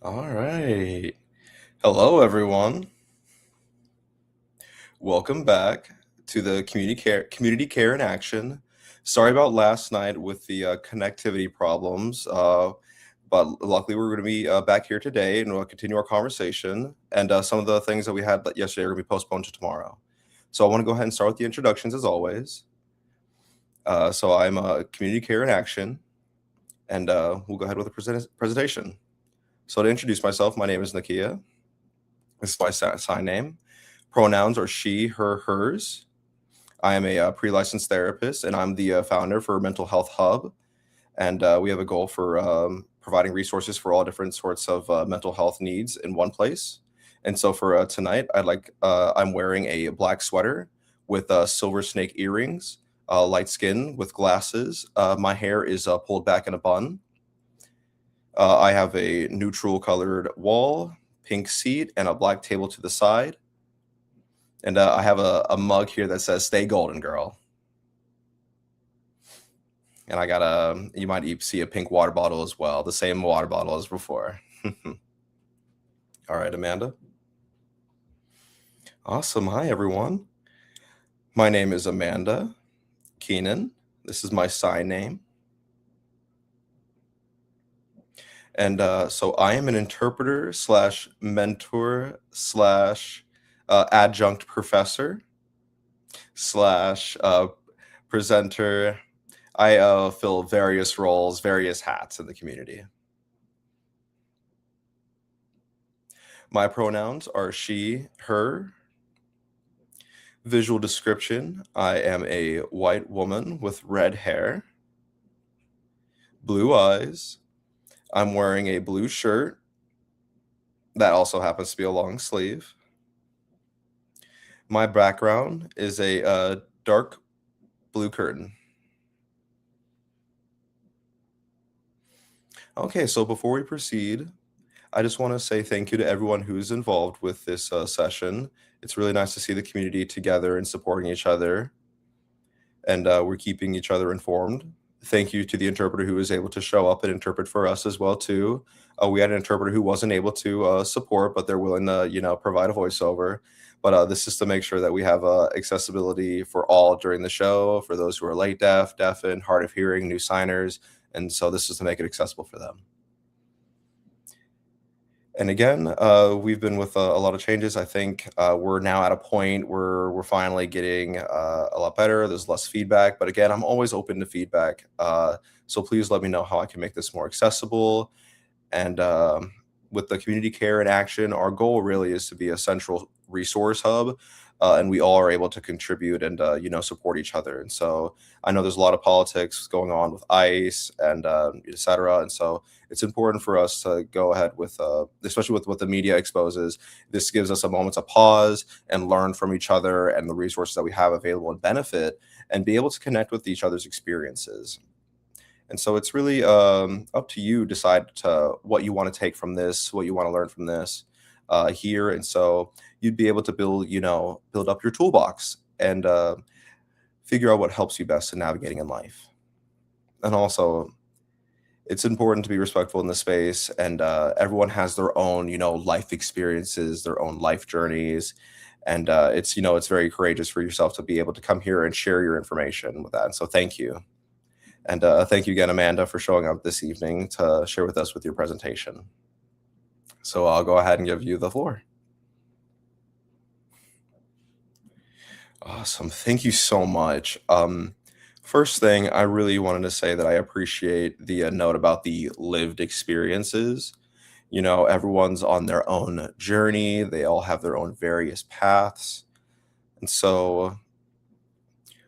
All right. Hello, everyone. Welcome back to the Community Care in Action. Sorry about last night with the connectivity problems, but luckily we're going to be back here today and we'll continue our conversation. And some of the things that we had yesterday are going to be postponed to tomorrow. So I want to go ahead and start with the introductions as always. So I'm Community Care in Action, and we'll go ahead with the presentation. So to introduce myself, my name is Nakia. This is my sign name. Pronouns are she, her, hers. I am a pre-licensed therapist, and I'm the founder for Mental Health Hub. And we have a goal for providing resources for all different sorts of mental health needs in one place. And so for tonight, I'm wearing a black sweater with silver snake earrings, light skin with glasses. My hair is pulled back in a bun. I have a neutral colored wall, pink seat, and a black table to the side. And I have a mug here that says "Stay Golden, Girl." And I got you might see a pink water bottle as well, the same water bottle as before. All right, Amanda. Awesome. Hi, everyone. My name is Amanda Keenan. This is my sign name. And so I am an interpreter slash mentor slash adjunct professor slash presenter. I fill various roles, various hats in the community. My pronouns are she, her. Visual description, I am a white woman with red hair, blue eyes. I'm wearing a blue shirt that also happens to be a long sleeve. My background is a dark blue curtain. Okay, so before we proceed, I just want to say thank you to everyone who's involved with this session. It's really nice to see the community together and supporting each other, and we're keeping each other informed. Thank you to the interpreter who was able to show up and interpret for us as well too. We had an interpreter who wasn't able to support, but they're willing to provide a voiceover. But this is to make sure that we have accessibility for all during the show, for those who are late deaf, deafened, hard of hearing, new signers, and so this is to make it accessible for them. And again, we've been with a lot of changes. I think we're now at a point where we're finally getting a lot better. There's less feedback, but again, I'm always open to feedback. So please let me know how I can make this more accessible. And with the Community Care in Action, our goal really is to be a central resource hub, and we all are able to contribute and support each other. And so I know there's a lot of politics going on with ICE and et cetera. And so it's important for us to go ahead with, especially with what the media exposes. This gives us a moment to pause and learn from each other and the resources that we have available and benefit, and be able to connect with each other's experiences. And so it's really up to you decide what you want to take from this, what you want to learn from this here. And so you'd be able to build up your toolbox and figure out what helps you best in navigating in life. And also, it's important to be respectful in the space, and everyone has their own life experiences, their own life journeys. And it's very courageous for yourself to be able to come here and share your information with that. And so thank you. And thank you again, Amanda, for showing up this evening to share with us with your presentation. So I'll go ahead and give you the floor. Awesome. Thank you so much. First thing, I really wanted to say that I appreciate the note about the lived experiences. Everyone's on their own journey, they all have their own various paths. And so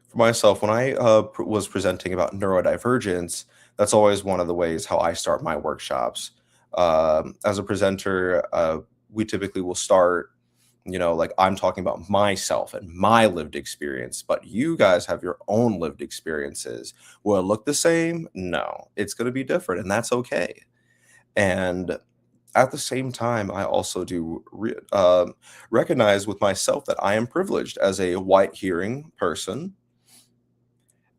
for myself, when I was presenting about neurodivergence, that's always one of the ways how I start my workshops. As a presenter, we typically will start, like I'm talking about myself and my lived experience, but you guys have your own lived experiences. Will it look the same? No, it's going to be different, and that's okay. And at the same time, I also do recognize with myself that I am privileged as a white hearing person.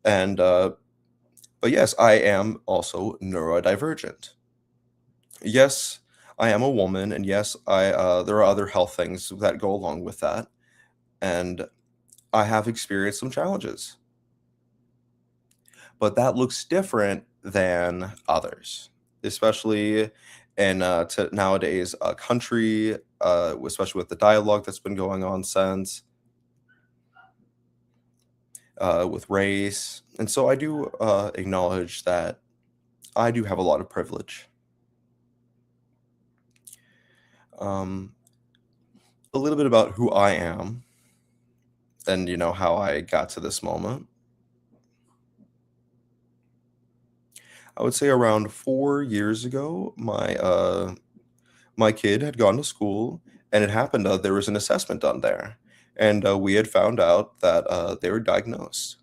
And but yes, I am also neurodivergent. Yes, I am a woman, and yes, there are other health things that go along with that, and I have experienced some challenges, but that looks different than others, especially in nowadays country, especially with the dialogue that's been going on since with race. And so I do acknowledge that I do have a lot of privilege. Um, a little bit about who I am and how I got to this moment. I would say around 4 years ago, my kid had gone to school, and it happened, there was an assessment done there, and, we had found out that, they were diagnosed.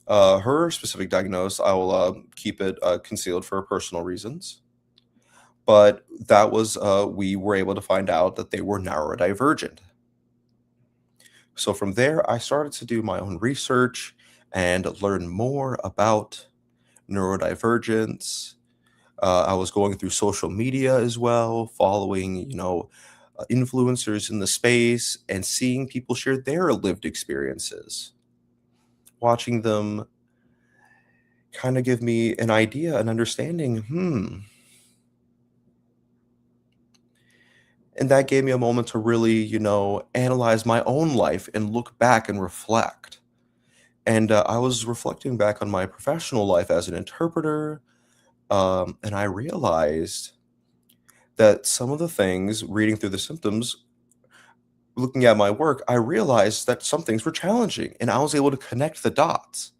Her specific diagnosis, I will, keep it, concealed for personal reasons, but that was, we were able to find out that they were neurodivergent. So from there, I started to do my own research and learn more about neurodivergence. I was going through social media as well, following, influencers in the space and seeing people share their lived experiences. Watching them kind of give me an idea, an understanding. And that gave me a moment to really, analyze my own life and look back and reflect. And I was reflecting back on my professional life as an interpreter, and I realized that some of the things, reading through the symptoms, looking at my work, I realized that some things were challenging and I was able to connect the dots.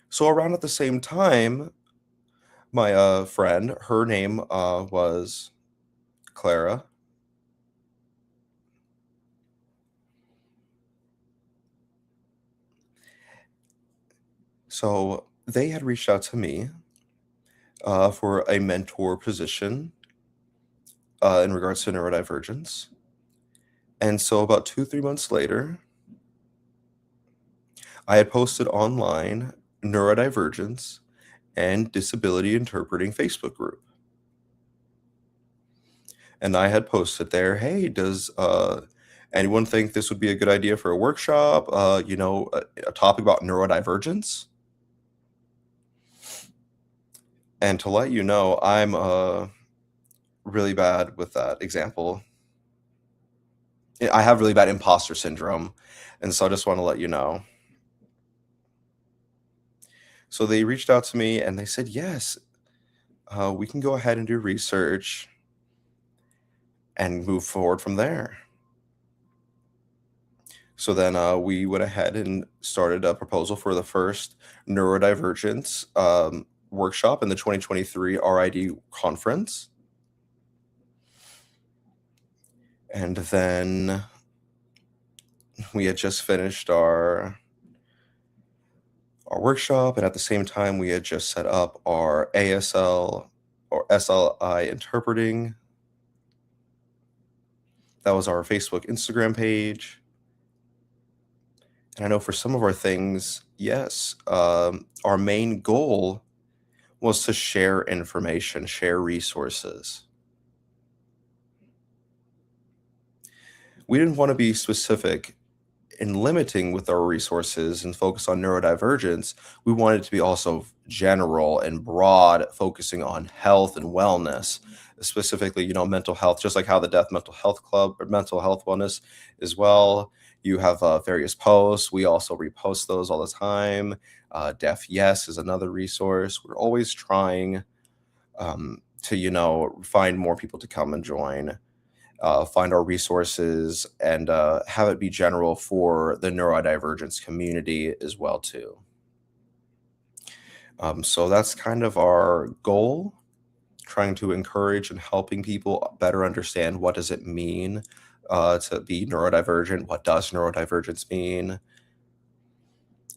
So around at the same time, my friend, her name was Clara. So they had reached out to me for a mentor position in regards to neurodivergence. And so about 2, 3 months later, I had posted online neurodivergence and disability interpreting Facebook group. And I had posted there, "Hey, does anyone think this would be a good idea for a workshop? A topic about neurodivergence?" And to let you know, I'm really bad with that example. I have really bad imposter syndrome, and so I just want to let you know. So they reached out to me and they said, "Yes, we can go ahead and do research and move forward from there." So then we went ahead and started a proposal for the first neurodivergence workshop in the 2023 RID conference. And then we had just finished our workshop, and at the same time, we had just set up our ASL or SLI interpreting. That was our Facebook, Instagram page. And I know for some of our things, yes, our main goal was to share information, share resources. We didn't want to be specific in limiting with our resources and focus on neurodivergence. We wanted it to be also general and broad, focusing on health and wellness, specifically, mental health, just like how the Deaf Mental Health Club or Mental Health Wellness as well. You have various posts. We also repost those all the time. Deaf Yes is another resource. We're always trying to, find more people to come and join, find our resources, and have it be general for the neurodivergence community as well too. So that's kind of our goal, trying to encourage and helping people better understand what does it mean to be neurodivergent, what does neurodivergence mean,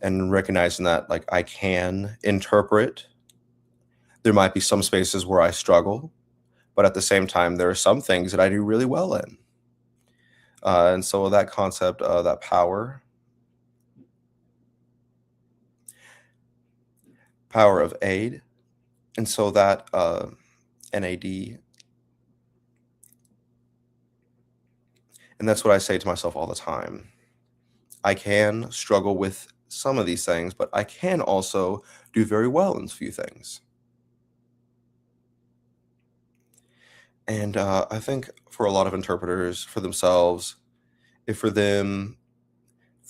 and recognizing that like I can interpret. There might be some spaces where I struggle, but at the same time, there are some things that I do really well in. And so that concept, that power of aid, And so that NAD, and that's what I say to myself all the time. I can struggle with some of these things, but I can also do very well in a few things. And I think for a lot of interpreters, for themselves, if for them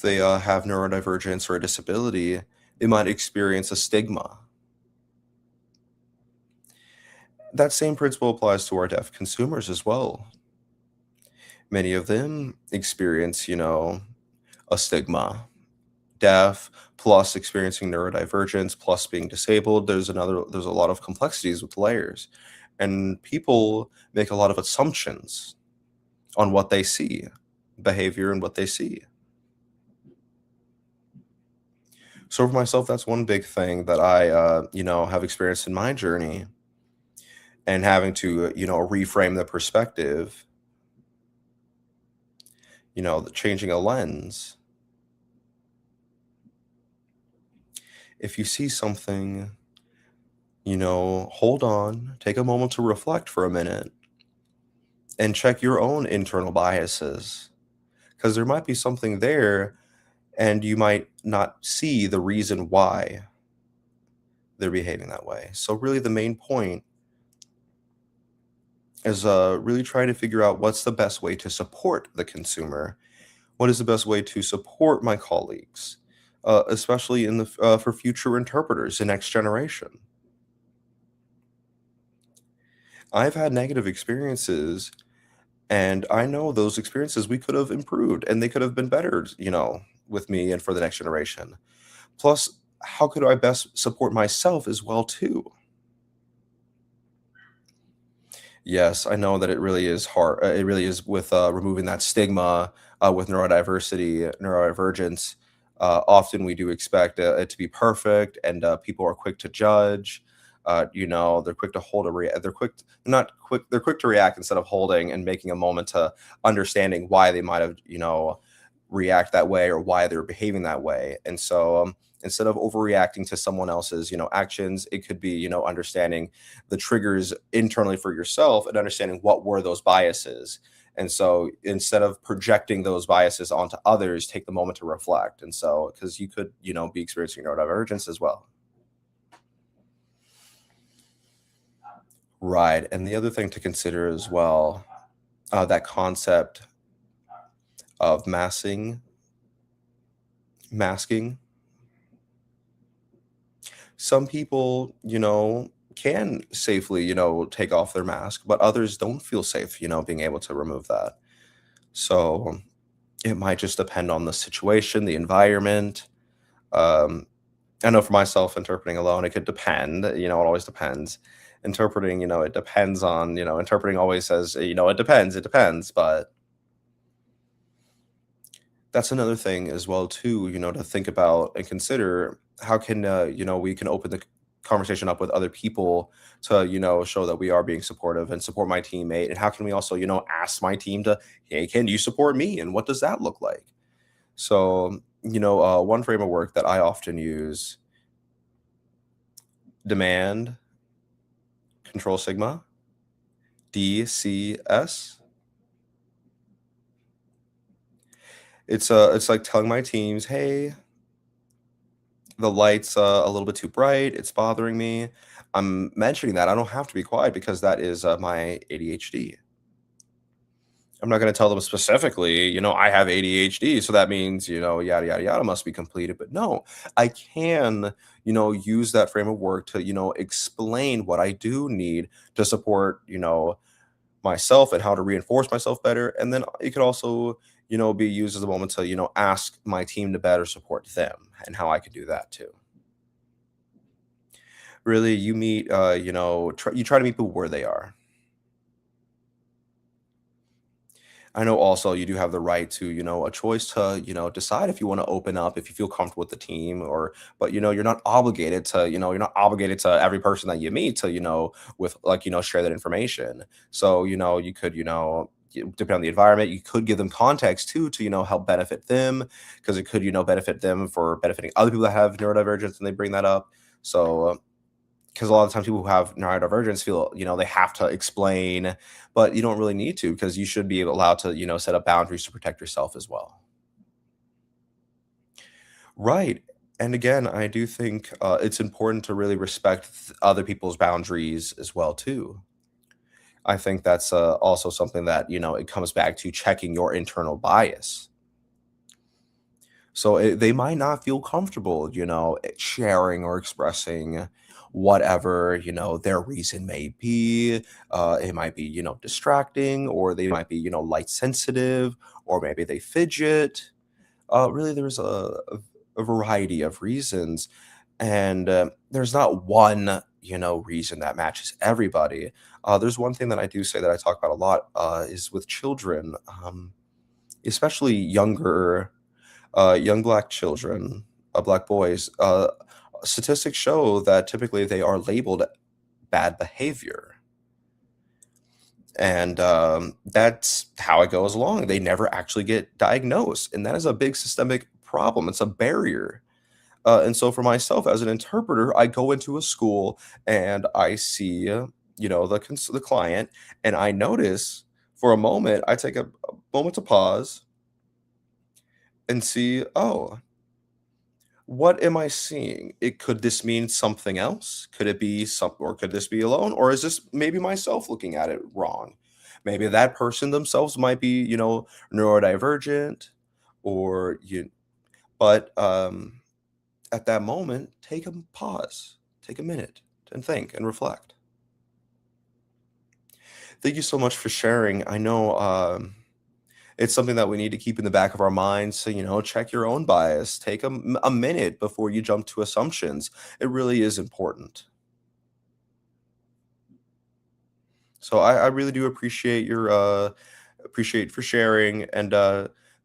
they have neurodivergence or a disability, they might experience a stigma. That same principle applies to our deaf consumers as well. Many of them experience, a stigma. Deaf plus experiencing neurodivergence plus being disabled. There's a lot of complexities with layers. And people make a lot of assumptions on what they see, behavior and what they see. So for myself, that's one big thing that I, have experienced in my journey and having to, reframe the perspective, the changing a lens. If you see something, hold on, take a moment to reflect for a minute and check your own internal biases because there might be something there and you might not see the reason why they're behaving that way. So really the main point is really trying to figure out what's the best way to support the consumer. What is the best way to support my colleagues, especially for future interpreters, the next generation. I've had negative experiences, and I know those experiences we could have improved, and they could have been better, with me and for the next generation. Plus, how could I best support myself as well too? Yes, I know that it really is hard. It really is with removing that stigma with neurodivergence. Often we do expect it to be perfect, and people are quick to judge. They're quick to hold a they're quick, not quick. They're quick to react instead of holding and making a moment to understanding why they might have, react that way or why they're behaving that way. And so instead of overreacting to someone else's, actions, it could be, understanding the triggers internally for yourself and understanding what were those biases. And so instead of projecting those biases onto others, take the moment to reflect. And so, because you could, be experiencing neurodivergence as well. Right. And the other thing to consider as well, that concept of masking. Some people, can safely, take off their mask, but others don't feel safe, being able to remove that. So it might just depend on the situation, the environment. Um, I know for myself, interpreting alone, it could depend. It always depends. Interpreting, it depends on, interpreting always says, it depends. But that's another thing as well, too, to think about and consider how can, we can open the conversation up with other people to, show that we are being supportive and support my teammate. And how can we also, ask my team to, hey, can you support me? And what does that look like? So, one frame of work that I often use: demand, control sigma, DCS. It's like telling my teams, hey, the light's a little bit too bright. It's bothering me. I'm mentioning that I don't have to be quiet because that is my ADHD. I'm not going to tell them specifically, I have ADHD, so that means, yada yada yada must be completed. But no, I can, use that frame of work to, explain what I do need to support, myself and how to reinforce myself better. And then it could also, be used as a moment to, ask my team to better support them and how I could do that too. Really, you meet, you try to meet people where they are. I know also you do have the right to, a choice to, decide if you want to open up, if you feel comfortable with the team or, but, you're not obligated to, you're not obligated to every person that you meet to, with like, share that information. So, you could, depending on the environment, you could give them context too, to, help benefit them because it could, benefit them for benefiting other people that have neurodivergence and they bring that up. So, because a lot of times people who have neurodivergence feel, they have to explain, but you don't really need to because you should be allowed to, set up boundaries to protect yourself as well. Right. And again, I do think it's important to really respect other people's boundaries as well too. I think that's also something that, it comes back to checking your internal bias. So they might not feel comfortable, sharing or expressing whatever, their reason may be. It might be, distracting, or they might be, light sensitive, or maybe they fidget. Really, there's a variety of reasons. And there's not one, reason that matches everybody. There's one thing that I do say that I talk about a lot is with children, especially young black children, black boys. Statistics show that typically they are labeled bad behavior. And that's how it goes along. They never actually get diagnosed. And that is a big systemic problem. It's a barrier. And so for myself as an interpreter, I go into a school and I see, the client, and I notice for a moment, I take a moment to pause and see, oh, what am I seeing? Could this mean something else? Could it be or could this be alone? Or is this maybe myself looking at it wrong? Maybe that person themselves might be, neurodivergent, or but at that moment, take a pause, take a minute and think and reflect. Thank you so much for sharing. I know it's something that we need to keep in the back of our minds. So, check your own bias. Take a minute before you jump to assumptions. It really is important. So I really do appreciate your appreciate for sharing, and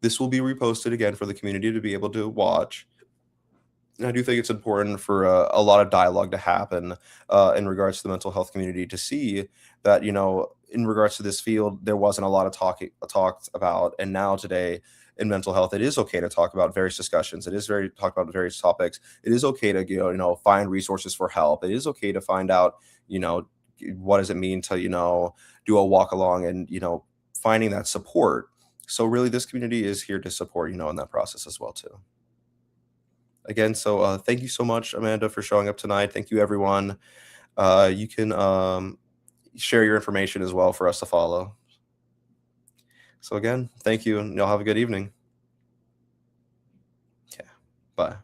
this will be reposted again for the community to be able to watch. And I do think it's important for a lot of dialogue to happen in regards to the mental health community to see that, in regards to this field, there wasn't a lot of talked about, and now today in mental health, it is okay to talk about various discussions. It is very talk about various topics. It is okay to find resources for help. It is okay to find out, you know what does it mean to do a walk along, and finding that support. So really, this community is here to support in that process as well too. Again, so thank you so much, Amanda, for showing up tonight. Thank you, everyone. You can share your information as well for us to follow. So again, thank you, and y'all have a good evening. Yeah, bye.